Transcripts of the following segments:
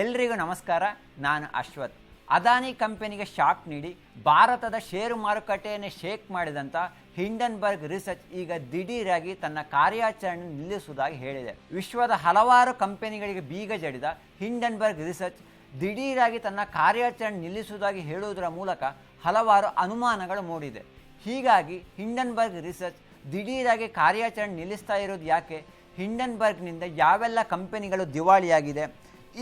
ಎಲ್ರಿಗೂ ನಮಸ್ಕಾರ. ನಾನು ಅಶ್ವಥ್. ಅದಾನಿ ಕಂಪನಿಗೆ ಶಾಕ್ ನೀಡಿ ಭಾರತದ ಷೇರು ಮಾರುಕಟ್ಟೆಯನ್ನು ಶೇಕ್ ಮಾಡಿದಂಥ ಹಿಂಡನ್ಬರ್ಗ್ ರಿಸರ್ಚ್ ಈಗ ದಿಢೀರಾಗಿ ತನ್ನ ಕಾರ್ಯಾಚರಣೆ ನಿಲ್ಲಿಸುವುದಾಗಿ ಹೇಳಿದೆ. ವಿಶ್ವದ ಹಲವಾರು ಕಂಪನಿಗಳಿಗೆ ಬೀಗ ಜಡಿದ ಹಿಂಡನ್ಬರ್ಗ್ ರಿಸರ್ಚ್ ದಿಢೀರಾಗಿ ತನ್ನ ಕಾರ್ಯಾಚರಣೆ ನಿಲ್ಲಿಸುವುದಾಗಿ ಹೇಳುವುದರ ಮೂಲಕ ಹಲವಾರು ಅನುಮಾನಗಳು ಮೂಡಿದೆ. ಹೀಗಾಗಿ ಹಿಂಡನ್ಬರ್ಗ್ ರಿಸರ್ಚ್ ದಿಢೀರಾಗಿ ಕಾರ್ಯಾಚರಣೆ ನಿಲ್ಲಿಸ್ತಾ ಇರೋದು ಯಾಕೆ? ಹಿಂಡನ್ಬರ್ಗ್ನಿಂದ ಯಾವೆಲ್ಲ ಕಂಪನಿಗಳು ದಿವಾಳಿಯಾಗಿದೆ?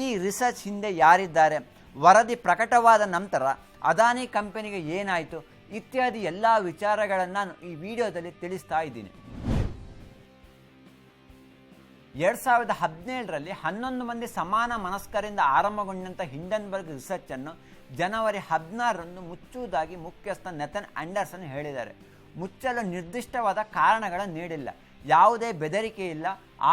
ಈ ರಿಸರ್ಚ್ ಹಿಂದೆ ಯಾರಿದ್ದಾರೆ? ವರದಿ ಪ್ರಕಟವಾದ ನಂತರ ಅದಾನಿ ಕಂಪನಿಗೆ ಏನಾಯಿತು? ಇತ್ಯಾದಿ ಎಲ್ಲ ವಿಚಾರಗಳನ್ನು ನಾನು ಈ ವಿಡಿಯೋದಲ್ಲಿ ತಿಳಿಸ್ತಾ ಇದ್ದೀನಿ. 2017ರಲ್ಲಿ 11 ಮಂದಿ ಸಮಾನ ಮನಸ್ಕರಿಂದ ಆರಂಭಗೊಂಡಂಥ ಹಿಂಡನ್ಬರ್ಗ್ ರಿಸರ್ಚನ್ನು ಜನವರಿ 16ರಂದು ಮುಚ್ಚುವುದಾಗಿ ಮುಖ್ಯಸ್ಥ ನೆಥನ್ ಆಂಡರ್ಸನ್ ಹೇಳಿದ್ದಾರೆ. ಮುಚ್ಚಲು ನಿರ್ದಿಷ್ಟವಾದ ಕಾರಣಗಳನ್ನು ನೀಡಿಲ್ಲ, ಯಾವುದೇ ಬೆದರಿಕೆ ಇಲ್ಲ,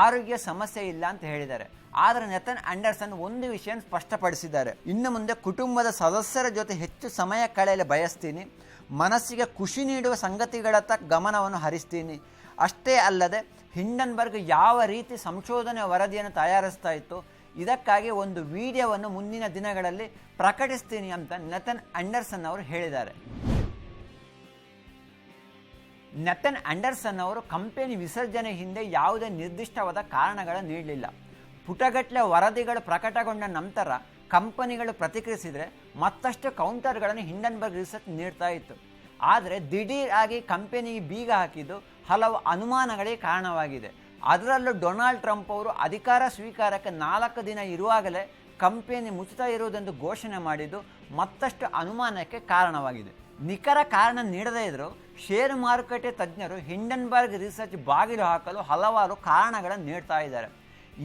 ಆರೋಗ್ಯ ಸಮಸ್ಯೆ ಇಲ್ಲ ಅಂತ ಹೇಳಿದ್ದಾರೆ. ಆದರೆ ನೆಥನ್ ಆಂಡರ್ಸನ್ ಒಂದು ವಿಷಯ ಸ್ಪಷ್ಟಪಡಿಸಿದ್ದಾರೆ. ಇನ್ನು ಮುಂದೆ ಕುಟುಂಬದ ಸದಸ್ಯರ ಜೊತೆ ಹೆಚ್ಚು ಸಮಯ ಕಳೆಯಲು ಬಯಸ್ತೀನಿ, ಮನಸ್ಸಿಗೆ ಖುಷಿ ನೀಡುವ ಸಂಗತಿಗಳತ್ತ ಗಮನವನ್ನು ಹರಿಸ್ತೀನಿ. ಅಷ್ಟೇ ಅಲ್ಲದೆ ಹಿಂಡನ್ಬರ್ಗ್ ಯಾವ ರೀತಿ ಸಂಶೋಧನೆ ವರದಿಯನ್ನು ತಯಾರಿಸ್ತಾ ಇತ್ತು, ಇದಕ್ಕಾಗಿ ಒಂದು ವಿಡಿಯೋವನ್ನು ಮುಂದಿನ ದಿನಗಳಲ್ಲಿ ಪ್ರಕಟಿಸ್ತೀನಿ ಅಂತ ನೆಥನ್ ಆಂಡರ್ಸನ್ ಅವರು ಹೇಳಿದ್ದಾರೆ. ನೆಥನ್ ಆಂಡರ್ಸನ್ ಅವರು ಕಂಪನಿ ವಿಸರ್ಜನೆ ಹಿಂದೆ ಯಾವುದೇ ನಿರ್ದಿಷ್ಟವಾದ ಕಾರಣಗಳನ್ನು ನೀಡಲಿಲ್ಲ. ಪುಟಗಟ್ಟಲೆ ವರದಿಗಳು ಪ್ರಕಟಗೊಂಡ ನಂತರ ಕಂಪನಿಗಳು ಪ್ರತಿಕ್ರಿಯಿಸಿದರೆ ಮತ್ತಷ್ಟು ಕೌಂಟರ್ಗಳನ್ನು ಹಿಂಡನ್ಬರ್ಗ್ ರಿಸರ್ಚ್ ನೀಡ್ತಾ ಇತ್ತು. ಆದರೆ ದಿಢೀರ್ ಆಗಿ ಕಂಪನಿಗೆ ಬೀಗ ಹಾಕಿದ್ದು ಹಲವು ಅನುಮಾನಗಳಿಗೆ ಕಾರಣವಾಗಿದೆ. ಅದರಲ್ಲೂ ಡೊನಾಲ್ಡ್ ಟ್ರಂಪ್ ಅವರು ಅಧಿಕಾರ ಸ್ವೀಕಾರಕ್ಕೆ 4 ದಿನ ಇರುವಾಗಲೇ ಕಂಪನಿ ಮುಚ್ಚುತ್ತಾ ಇರುವುದೆಂದು ಘೋಷಣೆ ಮಾಡಿದ್ದು ಮತ್ತಷ್ಟು ಅನುಮಾನಕ್ಕೆ ಕಾರಣವಾಗಿದೆ. ನಿಖರ ಕಾರಣ ನೀಡದೇ ಇದ್ದರೂ ಷೇರು ಮಾರುಕಟ್ಟೆ ತಜ್ಞರು ಹಿಂಡನ್ಬರ್ಗ್ ರಿಸರ್ಚ್ ಬಾಗಿಲು ಹಾಕಲು ಹಲವಾರು ಕಾರಣಗಳನ್ನು ನೀಡ್ತಾ ಇದ್ದಾರೆ.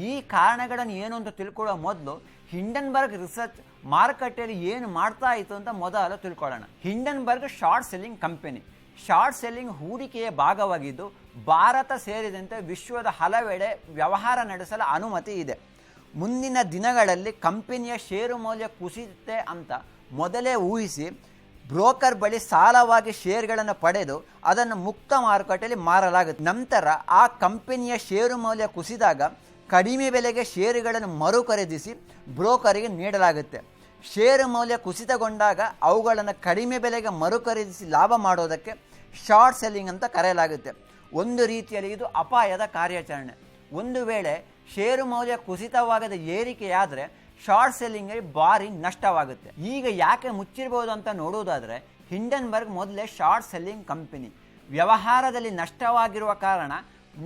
ಈ ಕಾರಣಗಳನ್ನು ಏನು ಅಂತ ತಿಳ್ಕೊಳ್ಳೋ ಮೊದಲು ಹಿಂಡನ್ಬರ್ಗ್ ರಿಸರ್ಚ್ ಮಾರುಕಟ್ಟೆಯಲ್ಲಿ ಏನು ಮಾಡ್ತಾ ಇತ್ತು ಅಂತ ಮೊದಲು ತಿಳ್ಕೊಳ್ಳೋಣ. Hindenburg short selling company. Short selling ಹೂಡಿಕೆಯ ಭಾಗವಾಗಿದ್ದು ಭಾರತ ಸೇರಿದಂತೆ ವಿಶ್ವದ ಹಲವೆಡೆ ವ್ಯವಹಾರ ನಡೆಸಲು ಅನುಮತಿ ಇದೆ. ಮುಂದಿನ ದಿನಗಳಲ್ಲಿ ಕಂಪನಿಯ ಷೇರು ಮೌಲ್ಯ ಕುಸಿಯುತ್ತೆ ಅಂತ ಮೊದಲೇ ಊಹಿಸಿ ಬ್ರೋಕರ್ ಬಳಿ ಸಾಲವಾಗಿ ಶೇರ್ಗಳನ್ನು ಪಡೆದು ಅದನ್ನು ಮುಕ್ತ ಮಾರುಕಟ್ಟೆಯಲ್ಲಿ ಮಾರಲಾಗುತ್ತೆ. ನಂತರ ಆ ಕಂಪನಿಯ ಷೇರು ಮೌಲ್ಯ ಕುಸಿದಾಗ ಕಡಿಮೆ ಬೆಲೆಗೆ ಷೇರುಗಳನ್ನು ಮರು ಖರೀದಿಸಿ ಬ್ರೋಕರಿಗೆ ನೀಡಲಾಗುತ್ತೆ. ಷೇರು ಮೌಲ್ಯ ಕುಸಿತಗೊಂಡಾಗ ಅವುಗಳನ್ನು ಕಡಿಮೆ ಬೆಲೆಗೆ ಮರು ಖರೀದಿಸಿ ಲಾಭ ಮಾಡೋದಕ್ಕೆ ಶಾರ್ಟ್ ಸೆಲ್ಲಿಂಗ್ ಅಂತ ಕರೆಯಲಾಗುತ್ತೆ. ಒಂದು ರೀತಿಯಲ್ಲಿ ಇದು ಅಪಾಯದ ಕಾರ್ಯಾಚರಣೆ. ಒಂದು ವೇಳೆ ಷೇರು ಮೌಲ್ಯ ಕುಸಿತವಾಗದ ಏರಿಕೆಯಾದರೆ ಶಾರ್ಟ್ ಸೆಲ್ಲಿಂಗಲ್ಲಿ ಭಾರಿ ನಷ್ಟವಾಗುತ್ತೆ. ಈಗ ಯಾಕೆ ಮುಚ್ಚಿರ್ಬೋದು ಅಂತ ನೋಡುವುದಾದರೆ ಹಿಂಡನ್ಬರ್ಗ್ ಮೊದಲೇ ಶಾರ್ಟ್ ಸೆಲ್ಲಿಂಗ್ ಕಂಪನಿ. ವ್ಯವಹಾರದಲ್ಲಿ ನಷ್ಟವಾಗಿರುವ ಕಾರಣ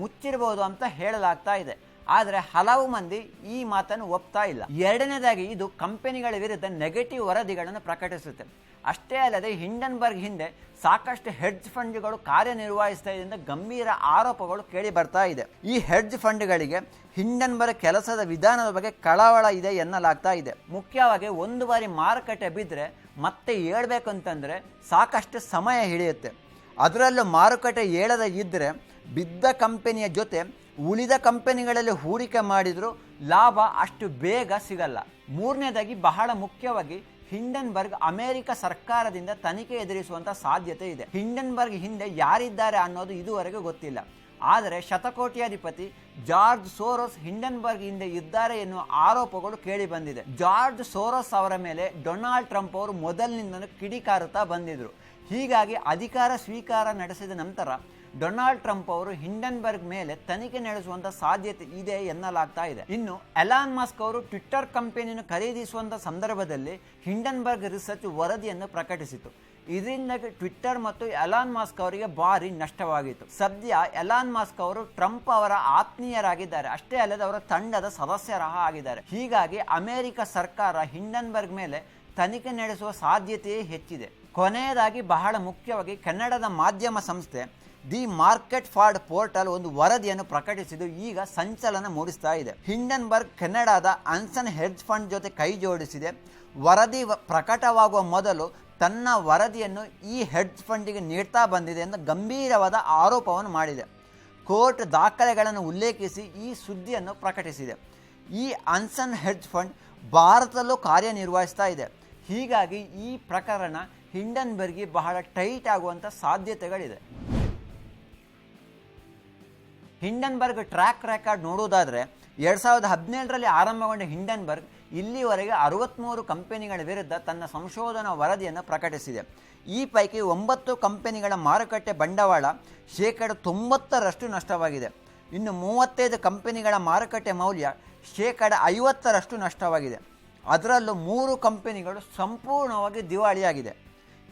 ಮುಚ್ಚಿರ್ಬೋದು ಅಂತ ಹೇಳಲಾಗ್ತಾ ಇದೆ. ಆದರೆ ಹಲವು ಮಂದಿ ಈ ಮಾತನ್ನು ಒಪ್ತಾ ಇಲ್ಲ. ಎರಡನೇದಾಗಿ ಇದು ಕಂಪನಿಗಳ ವಿರುದ್ಧ ನೆಗೆಟಿವ್ ವರದಿಗಳನ್ನು ಪ್ರಕಟಿಸುತ್ತೆ. ಅಷ್ಟೇ ಅಲ್ಲದೆ ಹಿಂಡನ್ಬರ್ಗ್ ಹಿಂದೆ ಸಾಕಷ್ಟು ಹೆಡ್ಜ್ ಫಂಡ್ಗಳು ಕಾರ್ಯನಿರ್ವಹಿಸ್ತಾ ಇದೆ ಎಂದು ಗಂಭೀರ ಆರೋಪಗಳು ಕೇಳಿ ಬರ್ತಾ ಇದೆ. ಈ ಹೆಡ್ಜ್ ಫಂಡ್ಗಳಿಗೆ ಹಿಂಡನ್ಬರ್ಗ್ ಕೆಲಸದ ವಿಧಾನದ ಬಗ್ಗೆ ಕಳವಳ ಇದೆ ಎನ್ನಲಾಗ್ತಾ ಇದೆ. ಮುಖ್ಯವಾಗಿ ಒಂದು ಬಾರಿ ಮಾರುಕಟ್ಟೆ ಬಿದ್ದರೆ ಮತ್ತೆ ಏಳಬೇಕು ಅಂತಂದರೆ ಸಾಕಷ್ಟು ಸಮಯ ಹಿಡಿಯುತ್ತೆ. ಅದರಲ್ಲೂ ಮಾರುಕಟ್ಟೆ ಏಳದ ಇದ್ದರೆ ಬಿದ್ದ ಕಂಪನಿಯ ಜೊತೆ ಉಳಿದ ಕಂಪನಿಗಳಲ್ಲಿ ಹೂಡಿಕೆ ಮಾಡಿದರೂ ಲಾಭ ಅಷ್ಟು ಬೇಗ ಸಿಗಲ್ಲ. ಮೂರನೇದಾಗಿ ಬಹಳ ಮುಖ್ಯವಾಗಿ ಹಿಂಡನ್ಬರ್ಗ್ ಅಮೆರಿಕ ಸರ್ಕಾರದಿಂದ ತನಿಖೆ ಎದುರಿಸುವಂಥ ಸಾಧ್ಯತೆ ಇದೆ. ಹಿಂಡನ್ಬರ್ಗ್ ಹಿಂದೆ ಯಾರಿದ್ದಾರೆ ಅನ್ನೋದು ಇದುವರೆಗೂ ಗೊತ್ತಿಲ್ಲ. ಆದರೆ ಶತಕೋಟ್ಯಾಧಿಪತಿ ಜಾರ್ಜ್ ಸೋರೋಸ್ ಹಿಂಡನ್ಬರ್ಗ್ ಹಿಂದೆ ಇದ್ದಾರೆ ಎನ್ನುವ ಆರೋಪಗಳು ಕೇಳಿ ಬಂದಿದೆ. ಜಾರ್ಜ್ ಸೋರೋಸ್ ಅವರ ಮೇಲೆ ಡೊನಾಲ್ಡ್ ಟ್ರಂಪ್ ಅವರು ಮೊದಲಿನಿಂದಲೂ ಕಿಡಿಕಾರುತ್ತಾ ಬಂದಿದ್ರು. ಹೀಗಾಗಿ ಅಧಿಕಾರ ಸ್ವೀಕಾರ ನಡೆಸಿದ ನಂತರ ಡೊನಾಲ್ಡ್ ಟ್ರಂಪ್ ಅವರು ಹಿಂಡನ್ಬರ್ಗ್ ಮೇಲೆ ತನಿಖೆ ನಡೆಸುವಂಥ ಸಾಧ್ಯತೆ ಇದೆ ಎನ್ನಲಾಗ್ತಾ ಇದೆ. ಇನ್ನು ಎಲಾನ್ ಮಸ್ಕ್ ಅವರು ಟ್ವಿಟ್ಟರ್ ಕಂಪನಿಯನ್ನು ಖರೀದಿಸುವಂಥ ಸಂದರ್ಭದಲ್ಲಿ ಹಿಂಡನ್ಬರ್ಗ್ ರಿಸರ್ಚ್ ವರದಿಯನ್ನು ಪ್ರಕಟಿಸಿತು. ಇದರಿಂದಾಗಿ ಟ್ವಿಟ್ಟರ್ ಮತ್ತು ಎಲಾನ್ ಮಸ್ಕ್ ಅವರಿಗೆ ಭಾರಿ ನಷ್ಟವಾಗಿತ್ತು. ಸದ್ಯ ಎಲಾನ್ ಮಸ್ಕ್ ಅವರು ಟ್ರಂಪ್ ಅವರ ಆತ್ಮೀಯರಾಗಿದ್ದಾರೆ. ಅಷ್ಟೇ ಅಲ್ಲದೆ ಅವರ ತಂಡದ ಸದಸ್ಯರ ಆಗಿದ್ದಾರೆ. ಹೀಗಾಗಿ ಅಮೆರಿಕ ಸರ್ಕಾರ ಹಿಂಡನ್ಬರ್ಗ್ ಮೇಲೆ ತನಿಖೆ ನಡೆಸುವ ಸಾಧ್ಯತೆಯೇ ಹೆಚ್ಚಿದೆ. ಕೊನೆಯದಾಗಿ ಬಹಳ ಮುಖ್ಯವಾಗಿ ಕೆನಡಾದ ಮಾಧ್ಯಮ ಸಂಸ್ಥೆ ದಿ ಮಾರ್ಕೆಟ್ ಫಾರ್ಡ್ ಪೋರ್ಟಲ್ ಒಂದು ವರದಿಯನ್ನು ಪ್ರಕಟಿಸಿದ್ದು ಈಗ ಸಂಚಲನ ಮೂಡಿಸ್ತಾ ಇದೆ. ಹಿಂಡನ್ಬರ್ಗ್ ಕೆನಡಾದ ಅನ್ಸನ್ ಹೆಡ್ಜ್ ಫಂಡ್ ಜೊತೆ ಕೈ ಜೋಡಿಸಿದೆ. ವರದಿ ಪ್ರಕಟವಾಗುವ ಮೊದಲು ತನ್ನ ವರದಿಯನ್ನು ಈ ಹೆಡ್ಜ್ ಫಂಡಿಗೆ ನೀಡ್ತಾ ಬಂದಿದೆ ಎಂದು ಗಂಭೀರವಾದ ಆರೋಪವನ್ನು ಮಾಡಿದೆ. ಕೋರ್ಟ್ ದಾಖಲೆಗಳನ್ನು ಉಲ್ಲೇಖಿಸಿ ಈ ಸುದ್ದಿಯನ್ನು ಪ್ರಕಟಿಸಿದೆ. ಈ ಅನ್ಸನ್ ಹೆಡ್ಜ್ ಫಂಡ್ ಭಾರತದಲ್ಲೂ ಕಾರ್ಯನಿರ್ವಹಿಸ್ತಾ ಇದೆ. ಹೀಗಾಗಿ ಈ ಪ್ರಕರಣ ಹಿಂಡನ್ಬರ್ಗ್ಗೆ ಬಹಳ ಟೈಟ್ ಆಗುವಂಥ ಸಾಧ್ಯತೆಗಳಿದೆ. ಹಿಂಡನ್ಬರ್ಗ್ ಟ್ರ್ಯಾಕ್ ರೆಕಾರ್ಡ್ ನೋಡುವುದಾದರೆ 2017ರಲ್ಲಿ ಆರಂಭಗೊಂಡ ಹಿಂಡನ್ಬರ್ಗ್ ಇಲ್ಲಿವರೆಗೆ 63 ಕಂಪನಿಗಳ ವಿರುದ್ಧ ತನ್ನ ಸಂಶೋಧನಾ ವರದಿಯನ್ನು ಪ್ರಕಟಿಸಿದೆ. ಈ ಪೈಕಿ 9 ಕಂಪನಿಗಳ ಮಾರುಕಟ್ಟೆ ಬಂಡವಾಳ ಶೇಕಡ 90ರಷ್ಟು ನಷ್ಟವಾಗಿದೆ. ಇನ್ನು 35 ಕಂಪನಿಗಳ ಮಾರುಕಟ್ಟೆ ಮೌಲ್ಯ ಶೇಕಡ 50ರಷ್ಟು ನಷ್ಟವಾಗಿದೆ. ಅದರಲ್ಲೂ 3 ಕಂಪನಿಗಳು ಸಂಪೂರ್ಣವಾಗಿ ದಿವಾಳಿಯಾಗಿದೆ.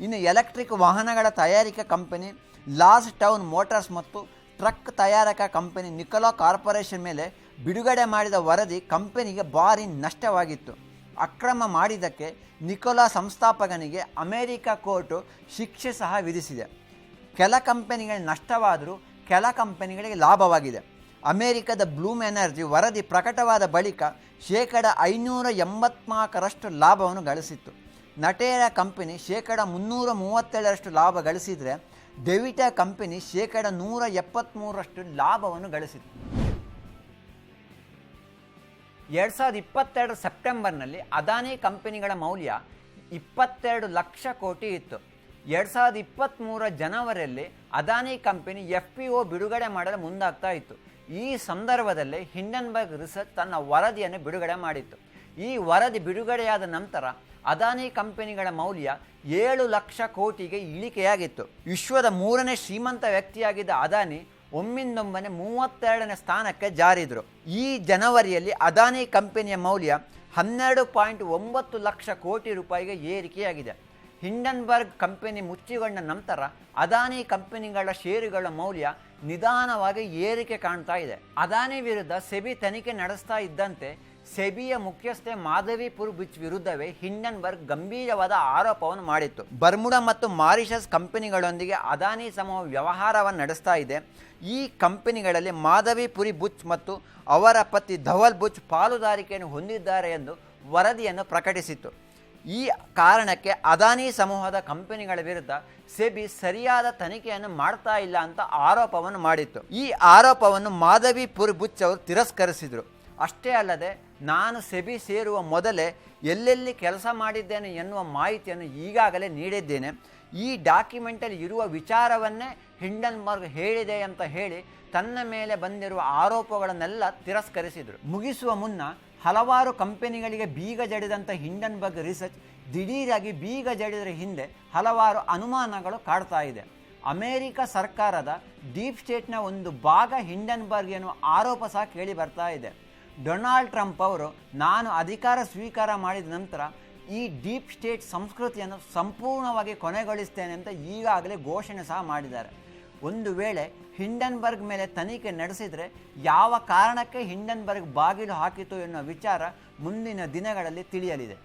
ಇನ್ನು ಎಲೆಕ್ಟ್ರಿಕ್ ವಾಹನಗಳ ತಯಾರಿಕಾ ಕಂಪನಿ ಲಾಸ್ ಟೌನ್ ಮೋಟಾರ್ಸ್ ಮತ್ತು ಟ್ರಕ್ ತಯಾರಕ ಕಂಪನಿ ನಿಕೋಲಾ ಕಾರ್ಪೊರೇಷನ್ ಮೇಲೆ ಬಿಡುಗಡೆ ಮಾಡಿದ ವರದಿ ಕಂಪನಿಗೆ ಭಾರಿ ನಷ್ಟವಾಗಿತ್ತು. ಅಕ್ರಮ ಮಾಡಿದ್ದಕ್ಕೆ ನಿಕೋಲಾ ಸಂಸ್ಥಾಪಕನಿಗೆ ಅಮೆರಿಕ ಕೋರ್ಟು ಶಿಕ್ಷೆ ಸಹ ವಿಧಿಸಿದೆ. ಕೆಲ ಕಂಪನಿಗಳಿಗೆ ನಷ್ಟವಾದರೂ ಕೆಲ ಕಂಪನಿಗಳಿಗೆ ಲಾಭವಾಗಿದೆ. ಅಮೆರಿಕದ ಬ್ಲೂಮ್ ಎನರ್ಜಿ ವರದಿ ಪ್ರಕಟವಾದ ಬಳಿಕ ಶೇಕಡ 584ರಷ್ಟು ಲಾಭವನ್ನು ಗಳಿಸಿತ್ತು. ನಟೇರ ಕಂಪನಿ ಶೇಕಡ 337ರಷ್ಟು ಲಾಭ ಗಳಿಸಿದರೆ ಡೆವಿಟಾ ಕಂಪನಿ ಶೇಕಡ 173ರಷ್ಟು ಲಾಭವನ್ನು ಗಳಿಸಿತು. 2022 ಸೆಪ್ಟೆಂಬರ್ನಲ್ಲಿ ಅದಾನಿ ಕಂಪನಿಗಳ ಮೌಲ್ಯ 22 ಲಕ್ಷ ಕೋಟಿ ಇತ್ತು. 2023 ಜನವರಿಯಲ್ಲಿ ಅದಾನಿ ಕಂಪನಿ FPO ಬಿಡುಗಡೆ ಮಾಡಲು ಮುಂದಾಗ್ತಾ ಇತ್ತು. ಈ ಸಂದರ್ಭದಲ್ಲಿ ಹಿಂಡನ್ಬರ್ಗ್ ರಿಸರ್ಚ್ ತನ್ನ ವರದಿಯನ್ನು ಬಿಡುಗಡೆ ಮಾಡಿತ್ತು. ಈ ವರದಿ ಬಿಡುಗಡೆಯಾದ ನಂತರ ಅದಾನಿ ಕಂಪನಿಗಳ ಮೌಲ್ಯ 7 ಲಕ್ಷ ಕೋಟಿಗೆ ಇಳಿಕೆಯಾಗಿತ್ತು. ವಿಶ್ವದ 3ನೇ ಶ್ರೀಮಂತ ವ್ಯಕ್ತಿಯಾಗಿದ್ದ ಅದಾನಿ ಒಮ್ಮಿಂದೊಮ್ಮನೆ 32ನೇ ಸ್ಥಾನಕ್ಕೆ ಜಾರಿದ್ರು. ಈ ಜನವರಿಯಲ್ಲಿ ಅದಾನಿ ಕಂಪನಿಯ ಮೌಲ್ಯ 12.9 ಲಕ್ಷ ಕೋಟಿ ರೂಪಾಯಿಗೆ ಏರಿಕೆಯಾಗಿದೆ. ಹಿಂಡನ್ಬರ್ಗ್ ಕಂಪನಿ ಮುಚ್ಚಿಕೊಂಡ ನಂತರ ಅದಾನಿ ಕಂಪನಿಗಳ ಷೇರುಗಳ ಮೌಲ್ಯ ನಿಧಾನವಾಗಿ ಏರಿಕೆ ಕಾಣ್ತಾ ಇದೆ. ಅದಾನಿ ವಿರುದ್ಧ ಸೆಬಿ ತನಿಖೆ ನಡೆಸ್ತಾ ಇದ್ದಂತೆ ಸೆಬಿಯ ಮುಖ್ಯಸ್ಥೆ ಮಾಧವಿ ಪುರ್ಬಿಚ್ ವಿರುದ್ಧವೇ ಹಿಂಡನ್ಬರ್ಗ್ ಗಂಭೀರವಾದ ಆರೋಪವನ್ನು ಮಾಡಿತ್ತು. ಬರ್ಮುಡಾ ಮತ್ತು ಮಾರಿಷಸ್ ಕಂಪನಿಗಳೊಂದಿಗೆ ಅದಾನಿ ಸಮೂಹ ವ್ಯವಹಾರವನ್ನು ನಡೆಸ್ತಾ ಇದೆ. ಈ ಕಂಪನಿಗಳಲ್ಲಿ ಮಾಧವಿ ಪುರಿ ಬುಚ್ ಮತ್ತು ಅವರ ಪತಿ ಧವಲ್ ಬುಚ್ ಪಾಲುದಾರಿಕೆಯನ್ನು ಹೊಂದಿದ್ದಾರೆ ಎಂದು ವರದಿಯನ್ನು ಪ್ರಕಟಿಸಿತ್ತು. ಈ ಕಾರಣಕ್ಕೆ ಅದಾನಿ ಸಮೂಹದ ಕಂಪನಿಗಳ ವಿರುದ್ಧ ಸೆಬಿ ಸರಿಯಾದ ತನಿಖೆಯನ್ನು ಮಾಡ್ತಾ ಇಲ್ಲ ಅಂತ ಆರೋಪವನ್ನು ಮಾಡಿತ್ತು. ಈ ಆರೋಪವನ್ನು ಮಾಧವಿ ಪುರಿ ಬುಚ್ ಅವರು ತಿರಸ್ಕರಿಸಿದರು. ಅಷ್ಟೇ ಅಲ್ಲದೆ ನಾನು ಸೆಬಿ ಸೇರುವ ಮೊದಲೇ ಎಲ್ಲೆಲ್ಲಿ ಕೆಲಸ ಮಾಡಿದ್ದೇನೆ ಎನ್ನುವ ಮಾಹಿತಿಯನ್ನು ಈಗಾಗಲೇ ನೀಡಿದ್ದೇನೆ. ಈ ಡಾಕ್ಯುಮೆಂಟಲ್ಲಿ ಇರುವ ವಿಚಾರವನ್ನೇ ಹಿಂಡನ್ಬರ್ಗ್ ಹೇಳಿದೆ ಅಂತ ಹೇಳಿ ತನ್ನ ಮೇಲೆ ಬಂದಿರುವ ಆರೋಪಗಳನ್ನೆಲ್ಲ ತಿರಸ್ಕರಿಸಿದರು. ಮುಗಿಸುವ ಮುನ್ನ ಹಲವಾರು ಕಂಪನಿಗಳಿಗೆ ಬೀಗ ಜಡಿದಂಥ ಹಿಂಡನ್ಬರ್ಗ್ ರಿಸರ್ಚ್ ದಿಢೀರಾಗಿ ಬೀಗ ಜಡಿದರ ಹಿಂದೆ ಹಲವಾರು ಅನುಮಾನಗಳು ಕಾಡ್ತಾ ಇದೆ. ಅಮೆರಿಕ ಸರ್ಕಾರದ ಡೀಪ್ ಸ್ಟೇಟ್ನ ಒಂದು ಭಾಗ ಹಿಂಡನ್ಬರ್ಗ್ ಎನ್ನುವ ಆರೋಪ ಸಹ ಕೇಳಿ ಬರ್ತಾ ಇದೆ. ಡೊನಾಲ್ಡ್ ಟ್ರಂಪ್ ಅವರು ನಾನು ಅಧಿಕಾರ ಸ್ವೀಕಾರ ಮಾಡಿದ ನಂತರ ಈ ಡೀಪ್ ಸ್ಟೇಟ್ ಸಂಸ್ಕೃತಿಯನ್ನು ಸಂಪೂರ್ಣವಾಗಿ ಕೊನೆಗೊಳಿಸ್ತೇನೆ ಅಂತ ಈಗಾಗಲೇ ಘೋಷಣೆ ಸಹ ಮಾಡಿದ್ದಾರೆ. ಒಂದು ವೇಳೆ ಹಿಂಡನ್ಬರ್ಗ್ ಮೇಲೆ ತನಿಖೆ ನಡೆಸಿದರೆ ಯಾವ ಕಾರಣಕ್ಕೆ ಹಿಂಡನ್ಬರ್ಗ್ ಬಾಗಿಲು ಹಾಕಿತು ಎನ್ನುವ ವಿಚಾರ ಮುಂದಿನ ದಿನಗಳಲ್ಲಿ ತಿಳಿಯಲಿದೆ.